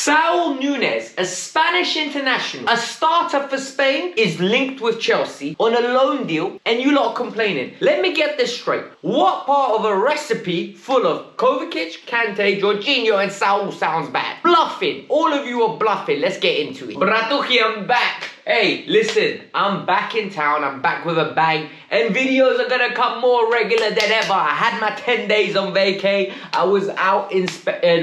Saul Nunez, a Spanish international, a starter for Spain, is linked with Chelsea on a loan deal, and you lot are complaining. Let me get this straight. What part of a recipe full of Kovacic, Kante, Jorginho and Saul sounds bad? Bluffing. All of you are bluffing. Let's get into it. Bratuki, I'm back. Hey, listen, I'm back in town, I'm back with a bang, and videos are gonna come more regular than ever. I had my 10 days on vacay. I was out in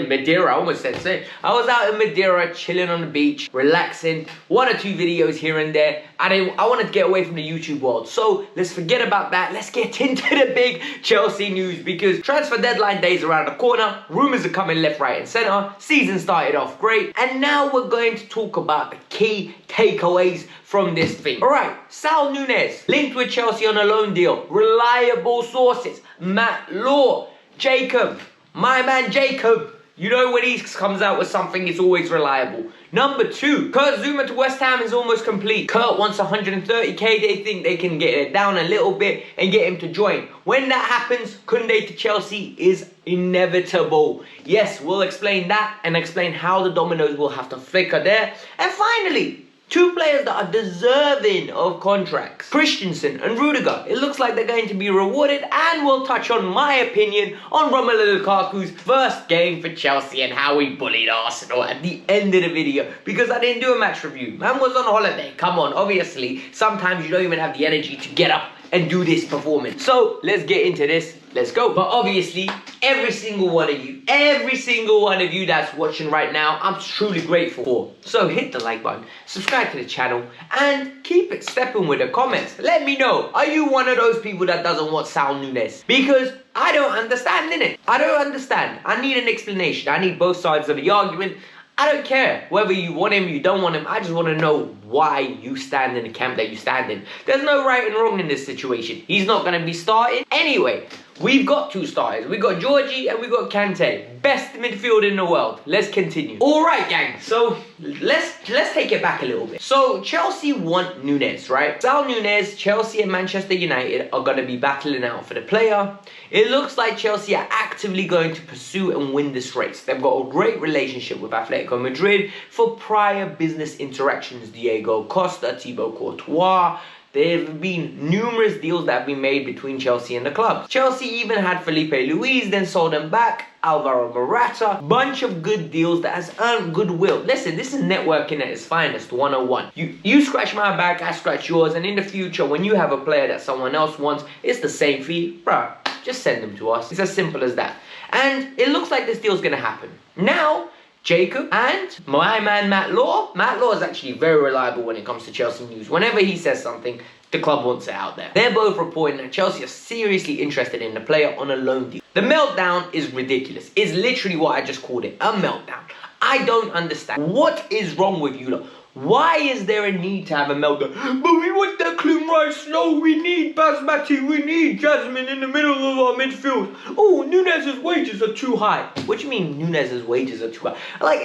Madeira, I almost said so. I was out in Madeira, chilling on the beach, relaxing, 1 or 2 videos here and there. I wanted to get away from the YouTube world, so let's forget about that. Let's get into the big Chelsea news, because transfer deadline day is around the corner, rumours are coming left, right and centre, season started off great, and now we're going to talk about the key takeaways from this thing. Alright, Saul Nunez, linked with Chelsea on a loan deal. Reliable sources. Matt Law, Jacob, my man Jacob. You know when he comes out with something, it's always reliable. Number 2, Kurt Zouma to West Ham is almost complete. Kurt wants 130k. They think they can get it down a little bit and get him to join. When that happens, Koundé to Chelsea is inevitable. Yes, we'll explain that and explain how the dominoes will have to flicker there. And finally, 2 players that are deserving of contracts. Christensen and Rudiger. It looks like they're going to be rewarded, and we'll touch on my opinion on Romelu Lukaku's first game for Chelsea and how he bullied Arsenal at the end of the video, because I didn't do a match review. Man was on holiday. Come on, obviously, sometimes you don't even have the energy to get up and do this performance. So let's get into this. Let's go. But obviously, every single one of you that's watching right now, I'm truly grateful for. So hit the like button, subscribe to the channel, and keep it stepping with the comments. Let me know, are you one of those people that doesn't want Saul Nunez? Because I don't understand, innit? I don't understand. I need an explanation. I need both sides of the argument. I don't care whether you want him, you don't want him. I just want to know why you stand in the camp that you stand in. There's no right and wrong in this situation. He's not going to be starting. Anyway, we've got 2 starters. We've got Georgie and we've got Kante. Best midfield in the world. Let's continue. Alright gang, so let's take it back a little bit. So Chelsea want Nunez, right? Saul Nunez, Chelsea and Manchester United are going to be battling out for the player. It looks like Chelsea are actively going to pursue and win this race. They've got a great relationship with Atletico Madrid for prior business interactions. Diego Costa, Thibaut Courtois. There have been numerous deals that have been made between Chelsea and the club. Chelsea even had Felipe Luis, then sold them back. Alvaro Morata. Bunch of good deals that has earned goodwill. Listen, this is networking at its finest, 101. You scratch my back, I scratch yours, and in the future, when you have a player that someone else wants, it's the same fee. Bruh, just send them to us. It's as simple as that. And it looks like this deal's gonna happen. Now, Jacob and my man Matt Law. Matt Law is actually very reliable when it comes to Chelsea news. Whenever he says something, the club wants it out there. They're both reporting that Chelsea are seriously interested in the player on a loan deal. The meltdown is ridiculous. It's literally what I just called it, a meltdown. I don't understand. What is wrong with you lot? Why is there a need to have a meltdown? But we want Declan Rice. No, we need Basmati. We need Jasmine in the middle of our midfield. Oh, Nunez's wages are too high. What do you mean Nunez's wages are too high? Like,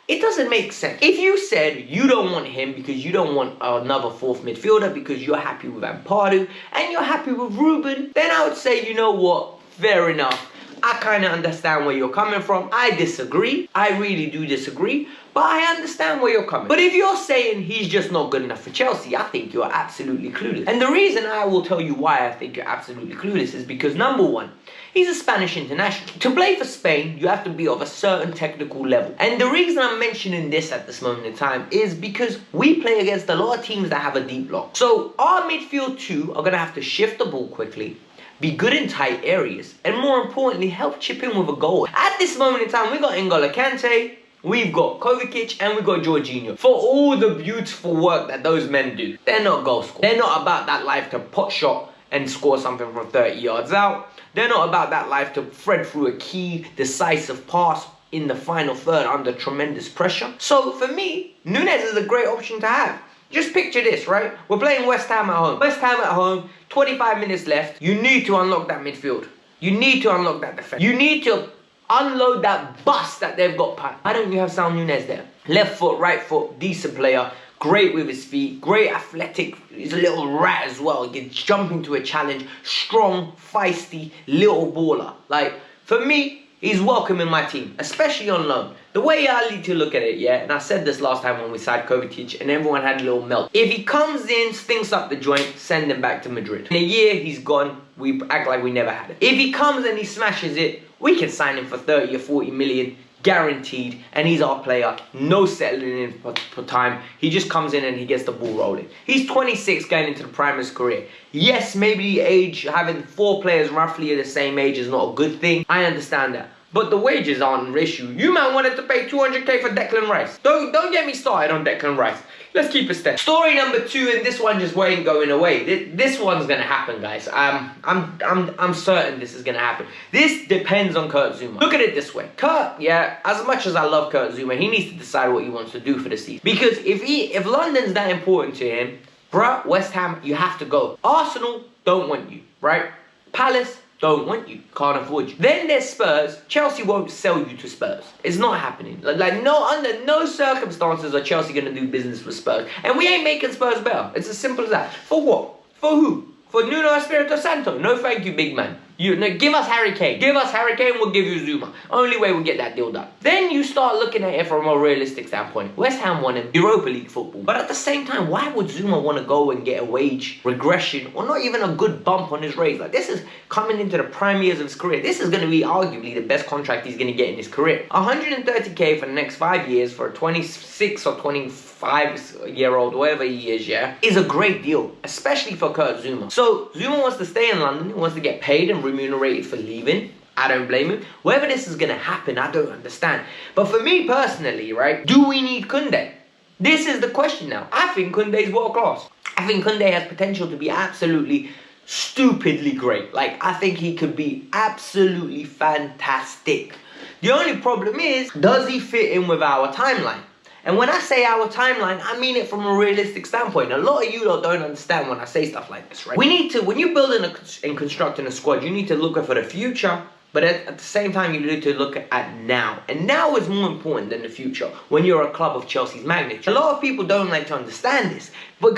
it doesn't make sense. If you said you don't want him because you don't want another 4th midfielder because you're happy with Ampadu and you're happy with Ruben, then I would say, you know what, fair enough. I kind of understand where you're coming from. I disagree. I really do disagree. But I understand where you're coming. But if you're saying he's just not good enough for Chelsea, I think you're absolutely clueless. And the reason I will tell you why I think you're absolutely clueless is because, number 1, he's a Spanish international. To play for Spain, you have to be of a certain technical level. And the reason I'm mentioning this at this moment in time is because we play against a lot of teams that have a deep block. So our midfield 2 are going to have to shift the ball quickly, be good in tight areas, and more importantly, help chip in with a goal. At this moment in time, we got N'Golo Kante, we've got Kovacic, and we've got Jorginho. For all the beautiful work that those men do, they're not goal scorers. They're not about that life to pot shot and score something from 30 yards out. They're not about that life to thread through a key, decisive pass in the final third under tremendous pressure. So for me, Nunez is a great option to have. Just picture this, right? We're playing West Ham at home. West Ham at home, 25 minutes left. You need to unlock that midfield. You need to unlock that defense. You need to unload that bus that they've got packed. Why don't you have Saul Nunez there? Left foot, right foot, decent player. Great with his feet, great athletic. He's a little rat as well. He can jump into a challenge. Strong, feisty, little baller. Like, for me, he's welcome in my team, especially on loan. The way I need to look at it, yeah, and I said this last time when we signed Kovacic and everyone had a little melt. If he comes in, stinks up the joint, send him back to Madrid. In a year, he's gone. We act like we never had it. If he comes and he smashes it, we can sign him for 30 or 40 million, guaranteed, and he's our player. No settling in for time. He just comes in and he gets the ball rolling. He's 26 going into the prime of his career. Yes, maybe age, having 4 players roughly at the same age is not a good thing. I understand that. But the wages aren't an issue. You man wanted to pay 200k for Declan Rice. Don't get me started on Declan Rice. Let's keep it steady. Story number 2, and this one just ain't going away. This one's gonna happen, guys. I'm certain this is gonna happen. This depends on Kurt Zouma. Look at it this way. Kurt, yeah, as much as I love Kurt Zouma, he needs to decide what he wants to do for the season. Because if London's that important to him, bruh, West Ham, you have to go. Arsenal don't want you, right? Palace don't want you, can't afford you. Then there's Spurs. Chelsea won't sell you to Spurs. It's not happening. Like no, under no circumstances are Chelsea gonna do business with Spurs. And we ain't making Spurs better. It's as simple as that. For what? For who? For Nuno Espirito Santo? No thank you, big man. Give us Harry Kane. Give us Harry Kane, we'll give you Zouma. Only way we'll get that deal done. Then you start looking at it from a realistic standpoint. West Ham wanted Europa League football. But at the same time, why would Zouma want to go and get a wage regression or not even a good bump on his raise? Like, this is coming into the prime years of his career. This is going to be arguably the best contract he's going to get in his career. 130k for the next 5 years for a 26 or 25-year-old, whatever he is, yeah, is a great deal, especially for Kurt Zouma. So Zouma wants to stay in London. He wants to get paid and remunerated for leaving. I don't blame him. Whether this is going to happen, I don't understand. But for me personally, right, do we need Koundé? This is the question now. I think Koundé's world class. I think Koundé has potential to be absolutely stupidly great. Like, I think he could be absolutely fantastic. The only problem is, does he fit in with our timeline? And when I say our timeline, I mean it from a realistic standpoint. A lot of you don't understand when I say stuff like this, right? We need to, when you're building and constructing a squad, you need to look for the future, but at the same time, you need to look at now. And now is more important than the future when you're a club of Chelsea's magnitude. A lot of people don't like to understand this, but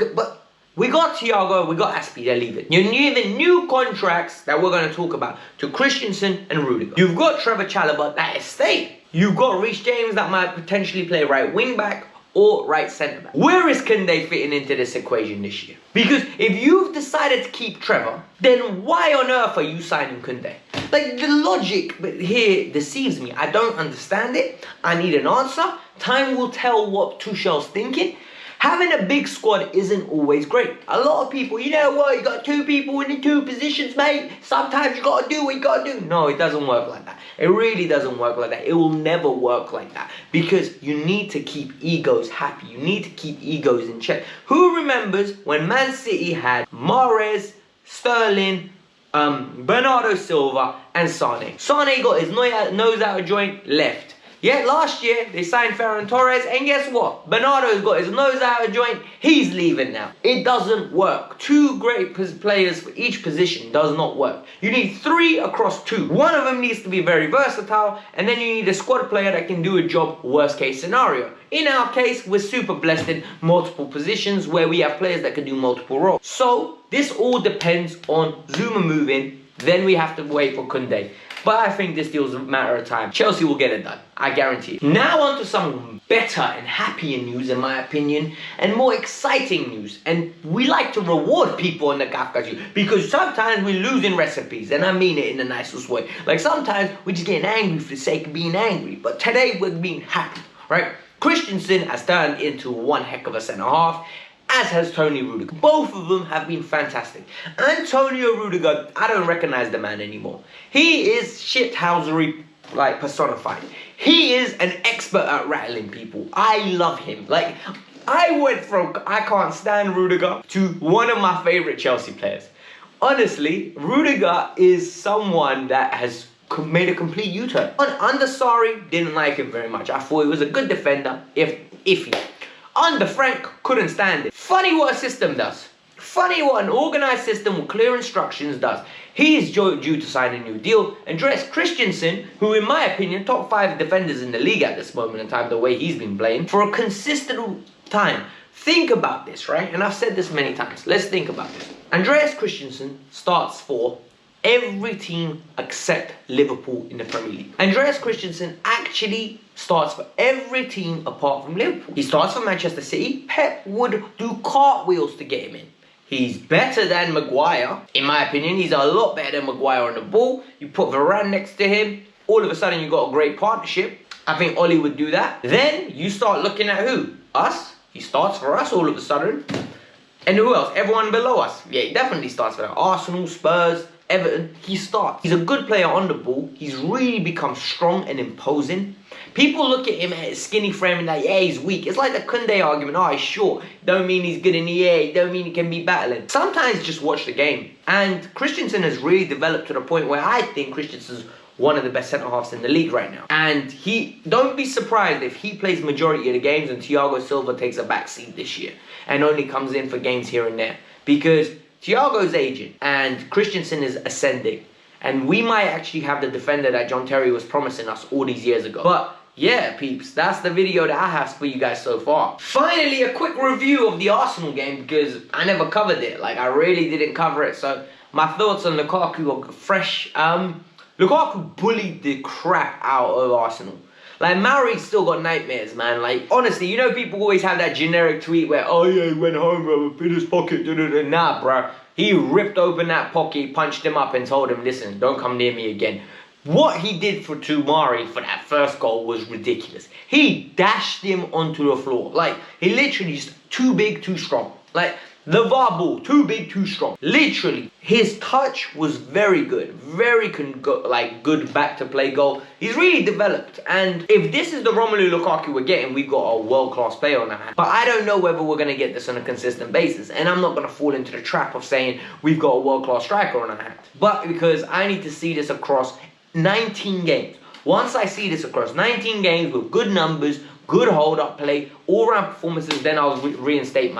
we got Thiago, we got Aspi, they're leaving. You're giving new contracts that we're going to talk about to Christensen and Rudiger. You've got Trevor Chalobah that is staying. You've got Reece James that might potentially play right wing back or right centre back. Where is Koundé fitting into this equation this year? Because if you've decided to keep Trevor, then why on earth are you signing Koundé? Like, the logic here deceives me. I don't understand it. I need an answer. Time will tell what Tuchel's thinking. Having a big squad isn't always great. A lot of people, you know what, you got 2 people in the 2 positions, mate. Sometimes you got to do what you got to do. No, it doesn't work like that. It really doesn't work like that. It will never work like that. Because you need to keep egos happy. You need to keep egos in check. Who remembers when Man City had Mahrez, Sterling, Bernardo Silva and Sane? Sane got his nose out of joint, left. Yeah, last year they signed Ferran Torres, and guess what? Bernardo's got his nose out of joint. He's leaving now. It doesn't work. 2 great players for each position does not work. You need 3 across 2. One of them needs to be very versatile, and then you need a squad player that can do a job, worst case scenario. In our case, we're super blessed in multiple positions where we have players that can do multiple roles. So this all depends on Zouma moving. Then we have to wait for Koundé. But I think this deal's a matter of time. Chelsea will get it done. I guarantee it. Now on to some better and happier news, in my opinion, and more exciting news. And we like to reward people on the Kavkas View because sometimes we're losing recipes, and I mean it in the nicest way. Like, sometimes we're just getting angry for the sake of being angry. But today we're being happy, right? Christensen has turned into one heck of a centre-half, as has Tony Rudiger. Both of them have been fantastic. Antonio Rudiger, I don't recognize the man anymore. He is shithousery, like, personified. He is an expert at rattling people. I love him. Like, I went from I can't stand Rudiger to one of my favorite Chelsea players. Honestly, Rudiger is someone that has made a complete U-turn. Under Sarri, didn't like him very much. I thought he was a good defender, iffy. Under Frank, couldn't stand it. Funny what a system does. Funny what an organised system with clear instructions does. He is due to sign a new deal. Andreas Christensen, who in my opinion, top 5 defenders in the league at this moment in time, the way he's been playing, for a consistent time. Think about this, right? And I've said this many times. Let's think about this. Andreas Christensen starts for every team except Liverpool in the Premier League. Andreas Christensen actually starts for every team apart from Liverpool. He starts for Manchester City. Pep would do cartwheels to get him in. He's better than Maguire. In my opinion, he's a lot better than Maguire on the ball. You put Varane next to him, all of a sudden you got a great partnership. I think Oli would do that. Then you start looking at who? Us. He starts for us all of a sudden. And who else? Everyone below us. Yeah, he definitely starts for that. Arsenal, Spurs, Everton. He starts. He's a good player on the ball. He's really become strong and imposing. People look at him at his skinny frame and like, yeah, he's weak. It's like the Kunde argument. Oh, he's short. Don't mean he's good in the air. Don't mean he can be battling. Sometimes just watch the game. And Christensen has really developed to the point where I think Christensen's one of the best centre-halves in the league right now. And don't be surprised if he plays majority of the games and Thiago Silva takes a back seat this year and only comes in for games here and there. Because Thiago's aging and Christensen is ascending. And we might actually have the defender that John Terry was promising us all these years ago. But yeah, peeps, that's the video that I have for you guys so far. Finally, a quick review of the Arsenal game because I never covered it. Like, I really didn't cover it. So my thoughts on Lukaku are fresh. Lukaku bullied the crap out of Arsenal. Like, Mauri's still got nightmares, man. Like, honestly, you know people always have that generic tweet where, oh yeah, he went home, bro, in his pocket, Nah, bro. He ripped open that pocket, punched him up and told him, listen, don't come near me again. What he did to Mauri for that first goal was ridiculous. He dashed him onto the floor. Like, he literally just too big, too strong. Like, the VAR ball, too big, too strong. Literally, his touch was very good. Very good back-to-play goal. He's really developed. And if this is the Romelu Lukaku we're getting, we've got a world-class player on our hands. But I don't know whether we're going to get this on a consistent basis. And I'm not going to fall into the trap of saying we've got a world-class striker on our hands. But because I need to see this across 19 games. Once I see this across 19 games with good numbers, good hold-up play, all-round performances, then I'll reinstate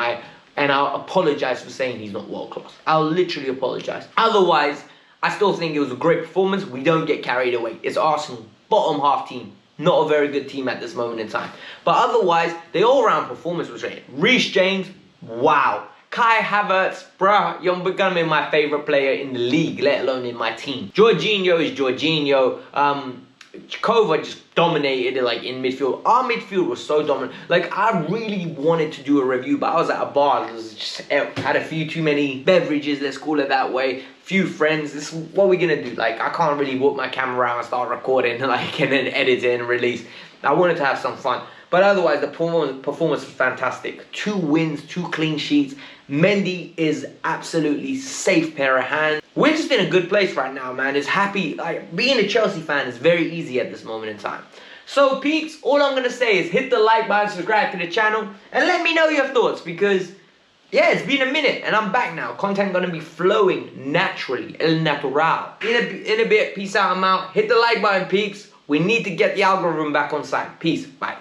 and I'll apologize for saying he's not world-class. I'll literally apologize. Otherwise, I still think it was a great performance. We don't get carried away. It's Arsenal, bottom half team. Not a very good team at this moment in time. But otherwise, the all-round performance was great. Reece James, wow. Kai Havertz, bruh, you're gonna be my favorite player in the league, let alone in my team. Jorginho is Jorginho. Kova just dominated like in midfield. Our midfield was so dominant. Like, I really wanted to do a review, but I was at a bar. Had a few too many beverages, let's call it that way. Few friends. This is what we're gonna do. Like, I can't really walk my camera out and start recording like and then edit it and release. I wanted to have some fun. But otherwise, the performance was fantastic. 2 wins, 2 clean sheets. Mendy is absolutely safe pair of hands. We're just in a good place right now, man. It's happy. Like, being a Chelsea fan is very easy at this moment in time. So, peeps, all I'm going to say is hit the like button, subscribe to the channel, and let me know your thoughts because, yeah, it's been a minute and I'm back now. Content going to be flowing naturally, el natural. In a bit, peace out, I'm out. Hit the like button, peeps. We need to get the algorithm back on side. Peace. Bye.